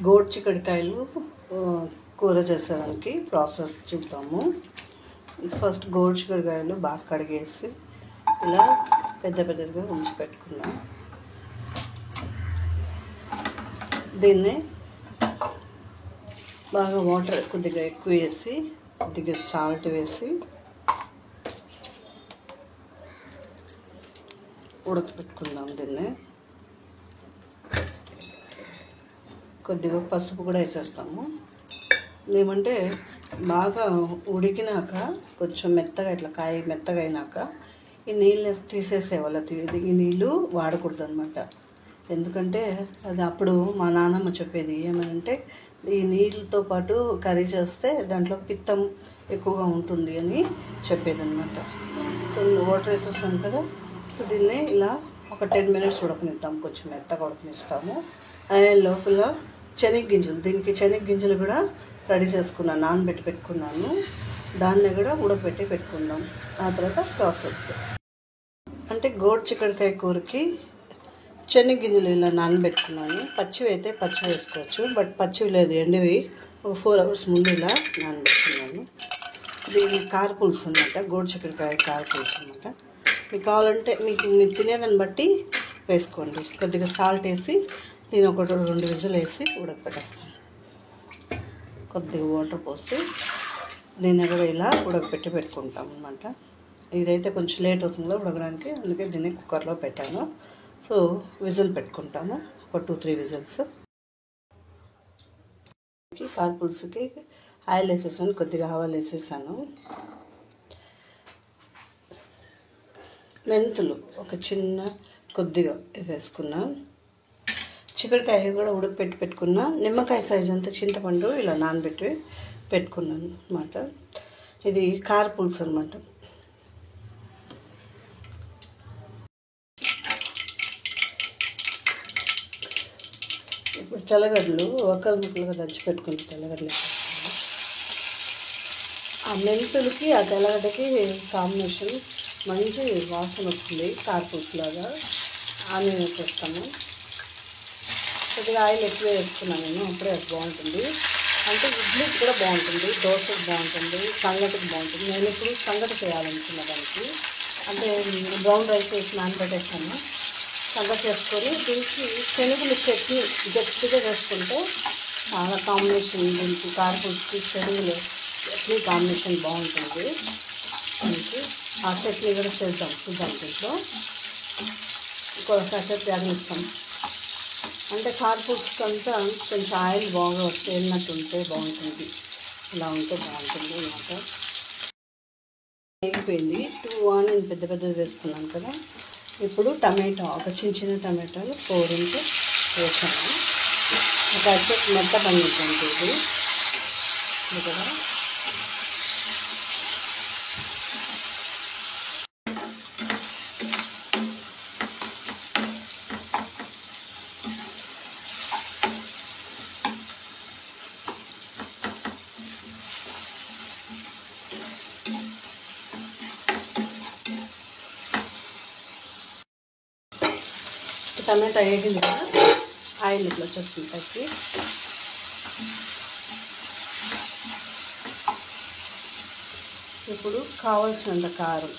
గోడు చిక్కుడుకాయలు కూర చేసేదానికి ప్రాసెస్ చూద్దాము. ఫస్ట్ గోడు చిక్కుడుకాయలు బాగా కడిగేసి ఇలా పెద్ద పెద్దగా ఉంచి పెట్టుకున్నాం. దీన్ని బాగా వాటర్ కొద్దిగా ఎక్కువ వేసి కొద్దిగా సాల్ట్ వేసి ఉడకపెట్టుకుందాం. దీన్ని కొద్దిగా పసుపు కూడా వేసేస్తాము. ఏమంటే బాగా ఉడికినాక కొంచెం మెత్తగా ఇట్లా కాయ మెత్తగా అయినాక ఈ నీళ్ళు తీసేసేవాళ్ళు. ఈ నీళ్ళు వాడకూడదు అనమాట. ఎందుకంటే అది అప్పుడు మా నాన్నమ్మ చెప్పేది ఏమనంటే ఈ నీళ్ళతో పాటు కర్రీ చేస్తే దాంట్లో పిత్తం ఎక్కువగా ఉంటుంది అని చెప్పేది అనమాట. సో వాటర్ వేసేస్తాం కదా. సో దీన్ని ఇలా ఒక 10 minutes ఉడకనిద్దాం. కొంచెం మెత్తగా ఉడకనిస్తాము. లోపల శనగగింజలు, దీనికి శనగగింజలు కూడా రెడీ చేసుకున్నాను, నానబెట్టి పెట్టుకున్నాను. దాన్ని కూడా ఉడకబెట్టి పెట్టుకుందాం. ఆ తర్వాత ప్రాసెస్ అంటే గోడు చిక్కుడుకాయ కూరకి శనగగింజలు ఇలా నానబెట్టుకున్నాను. పచ్చివి అయితే పచ్చి వేసుకోవచ్చు, బట్ పచ్చివి లేదు, ఎండివి. ఒక 4 hours ముందు ఇలా నానబెట్టుకున్నాను. ఇది కారపులుసు అనమాట, గోడు చిక్కుడుకాయ కారపులుసు అనమాట. మీకు కావాలంటే మీరు తినేదాన్ని బట్టి వేసుకోండి. కొద్దిగా సాల్ట్ వేసి నేను 1-2 విజిల్ వేసి ఉడకపెట్టేస్తాను. కొద్దిగా వాటర్ పోసి దీన్ని కూడా ఇలా ఉడకపెట్టి పెట్టుకుంటాం అనమాట. ఇదైతే కొంచెం లేట్ అవుతుందో ఉడకడానికి, అందుకే దీన్ని కుక్కర్లో పెట్టాను. సో విజిల్ పెట్టుకుంటాము, ఒక 2-3 విజిల్స్. కారపులుసుకి ఆయిల్ వేసేసాను, కొద్దిగా ఆవాలు వేసేసాను. మెంతులు ఒక చిన్న కొద్దిగా వేసుకున్నాం. చిక్కుడుకాయ కూడా ఉడకపెట్టి పెట్టుకున్నా. నిమ్మకాయ సైజు అంతా చింతపండు ఇలా నానబెట్టి పెట్టుకున్నాను అనమాట. ఇది కారపులుసు అనమాట. ఇప్పుడు తెల్లగడ్డలు ఒక్కలు ముక్కలుగా దంచి పెట్టుకుని తెల్లగడ్డలు వేసేస్తాను. ఆ మెంతులకి ఆ తెల్లగడ్డకి కాంబినేషన్ మంచి వాసన వస్తుంది, కారపులుసులాగా. ఆనియన్ వేసేస్తాము. కొద్దిగా ఆయిల్ ఎక్కువ వేసుకున్నాను నేను, అప్పుడే అది బాగుంటుంది. అంటే ఇడ్లీకి కూడా బాగుంటుంది, దోశకి బాగుంటుంది, సంగటికి బాగుంటుంది. నేను ఇప్పుడు సంగటి చేయాలనుకున్న దానికి, అంటే బ్రౌన్ రైస్ వేసి నానబెట్టేస్తాను. సంగటి చేసుకొని దీనికి శనగలు చట్నీ గట్టిగా వేసుకుంటే చాలా కాంబినేషన్, దీనికి కారపులుసుకి శనగలు చట్నీ కాంబినేషన్ బాగుంటుంది. దీనికి ఆ చట్నీ కూడా చూద్దాం దీంట్లో ఇంకొక చట్నీ ఆగిస్తాం. అంటే కారపులుసుకి అంతా కొంచెం ఆయిల్ బాగా తేలినట్టు ఉంటే బాగుంటుంది, ఇలా ఉంటే బాగుంటుంది అన్నమాట. అయిపోయింది. 2 ఆనియన్ పెద్ద పెద్దది వేసుకున్నాను కదా. ఇప్పుడు టమాటా, ఒక చిన్న టమాటాలు 4 వేసాను. ఒక అరచేతి మెత్త పండించండి ఇది కదా. టమాటా వేగింది కదా, ఆయిల్ ఇట్లా వచ్చేస్తుంది పైకి. ఇప్పుడు కావాల్సినంత కారం,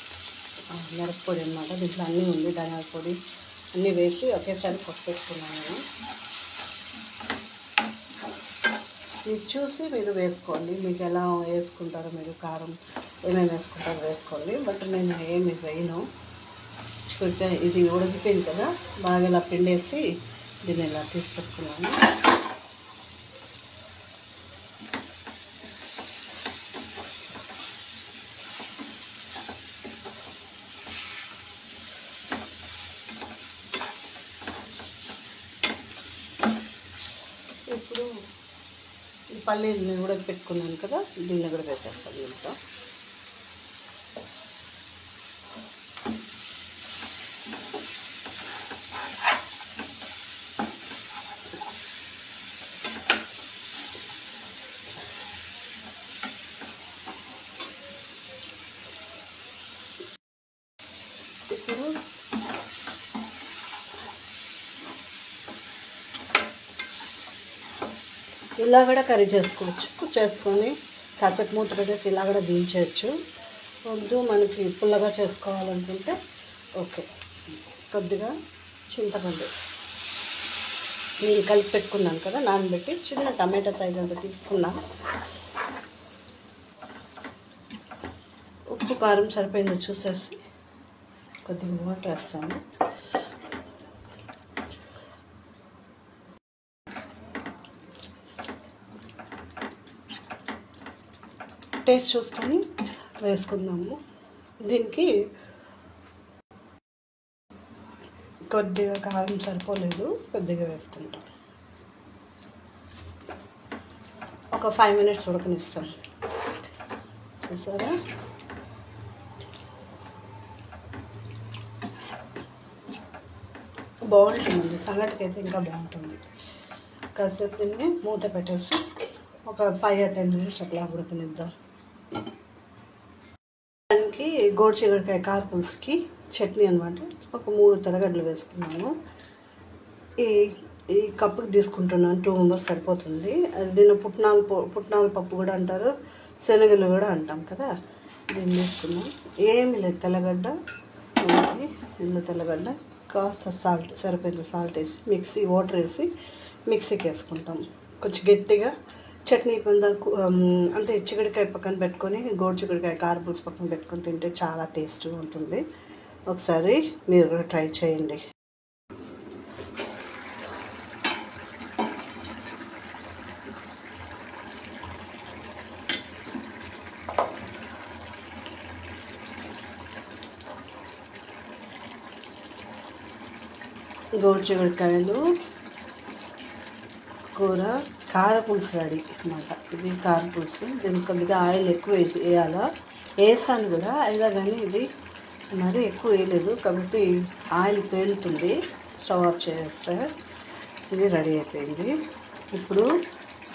మిరప్పొడి అన్నమాట. దీంట్లో అన్నీ ఉంది, ధనియాల పొడి అన్నీ వేసి ఒకేసారి పెట్టుకున్నాను నేను. మీరు చూసి మీరు వేసుకోండి, మీకు ఎలా వేసుకుంటారో, మీరు కారం ఏమేమి వేసుకుంటారో వేసుకోండి. బట్ నేను ఏమి వేయను. ఇది ఉడికిపోయింది కదా, బాగా ఇలా పిండేసి దీన్ని ఇలా తీసి పెట్టుకున్నాను. ఇప్పుడు ఈ పల్లీలని ఉడక పెట్టుకున్నాను కదా, దీన్ని కూడా వేసేస్తాను దీంట్లో. ఇప్పుడు ఇలా కూడా కర్రీ చేసుకొని కాసేపు మూత పెట్టేసి ఇలా కూడా దించవచ్చు. వద్దు మనకి పుల్లగా చేసుకోవాలనుకుంటే ఓకే. కొద్దిగా చింతపండు నీళ్ళు కలిపి పెట్టుకున్నాను కదా, నానబెట్టి చిన్న టమాటా సైజ్ అంతా తీసుకున్నా. ఉప్పు కారం సరిపోయిందో చూసేసి కొద్దిగా వాటర్ వేస్తాను. టేస్ట్ చూసుకొని వేసుకుందాము. దీనికి కొద్దిగా కారం సరిపోలేదు, కొద్దిగా వేసుకుంటాం. ఒక 5 minutes ఉడకనిస్తాం. చూసారా, బాగుంటుందండి. సంగటికి అయితే ఇంకా బాగుంటుంది. కాసేపు దీన్ని మూత పెట్టేసి ఒక 5 or 10 minutes అట్లా ఉడకనిద్దాం. దానికి గోడు చిగురికాయ కారపులుసుకి చట్నీ అనమాట. ఒక 3 తెల్లగడ్డలు వేసుకున్నాను. ఈ కప్పుకి తీసుకుంటున్నాను. 2 members సరిపోతుంది. అది దీన్ని పుట్నాల పప్పు కూడా అంటారు, శనగలు కూడా అంటాం కదా. దీన్ని తీసుకున్నాం. ఏమి లేదు, తెల్లగడ్డ, తెల్లగడ్డ, కాస్త సాల్ట్ సరిపోయింది. సాల్ట్ వేసి వాటర్ వేసి మిక్సీకి వేసుకుంటాం. కొంచెం గట్టిగా చట్నీ అంటే చిగుడికాయ పక్కన పెట్టుకొని గోడు చిగుడికాయ కారపులుసు పక్కన పెట్టుకొని తింటే చాలా టేస్ట్గా ఉంటుంది. ఒకసారి మీరు కూడా ట్రై చేయండి. గోడు చిగుడికాయలు కూర కారపులుసు రెడీ అన్నమాట. ఇది కారపులుసు. దీనికి కొద్దిగా ఆయిల్ ఎక్కువ వేసాను కూడా, అయినా కానీ ఇది మరీ ఎక్కువ వేయలేదు కాబట్టి ఆయిల్ తేలుతుంది. స్టవ్ ఆఫ్ చేస్తే ఇది రెడీ అయిపోయింది. ఇప్పుడు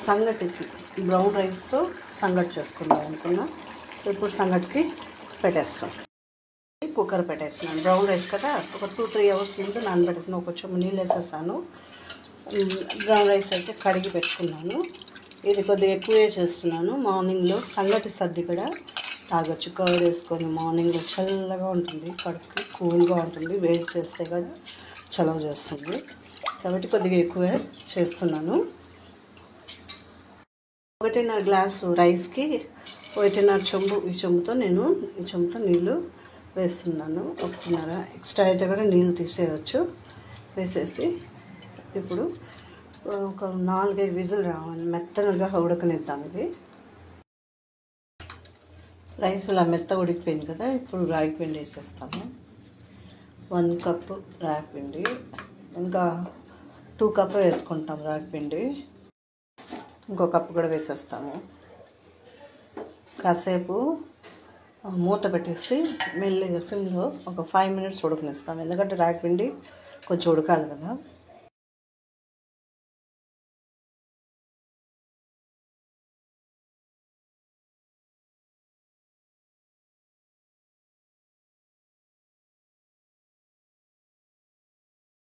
సంగటికి బ్రౌన్ రైస్తో సంగటి చేసుకుందాం అనుకున్నా. ఇప్పుడు సంగటికి పెట్టేస్తాం. కుక్కర్ పెట్టేస్తున్నాను. బ్రౌన్ రైస్ కదా, ఒక 2-3 hours ముందు నానబెట్టేసిన కొంచెం నీళ్ళు వేసేసాను. బ్రౌన్ రైస్ అయితే కడిగి పెట్టుకున్నాను. ఇది కొద్దిగా ఎక్కువే చేస్తున్నాను. మార్నింగ్లో సంగటి సద్ది కూడా తాగొచ్చు. కర్డ్ వేసుకొని మార్నింగ్లో చల్లగా ఉంటుంది, కడుపుకి కూల్గా ఉంటుంది. వేడి చేస్తే కూడా చలవ చేస్తుంది కాబట్టి కొద్దిగా ఎక్కువే చేస్తున్నాను. 1.5 గ్లాసు రైస్కి 1.5 చెంబు, ఈ చెంబుతో నీళ్ళు వేస్తున్నాను. 1.5 ఎక్స్ట్రా అయితే కూడా నీళ్ళు తీసేయచ్చు. వేసేసి ఇప్పుడు ఒక 4-5 విజిల్ రావాలి, మెత్తగా ఉడకనిద్దాం. ఇది రైస్ ఇలా మెత్త ఉడికిపోయింది కదా. ఇప్పుడు రాగి పిండి వేసేస్తాము. 1 కప్పు రాగి పిండి, ఇంకా 2 కప్పు వేసుకుంటాం రాగి పిండి. ఇంకో కప్పు కూడా వేసేస్తాము. కాసేపు మూత పెట్టేసి మెల్లిగా సిమ్లో ఒక 5 minutes ఉడకనిస్తాం. ఎందుకంటే రాగి పిండి కొంచెం ఉడకాలి కదా.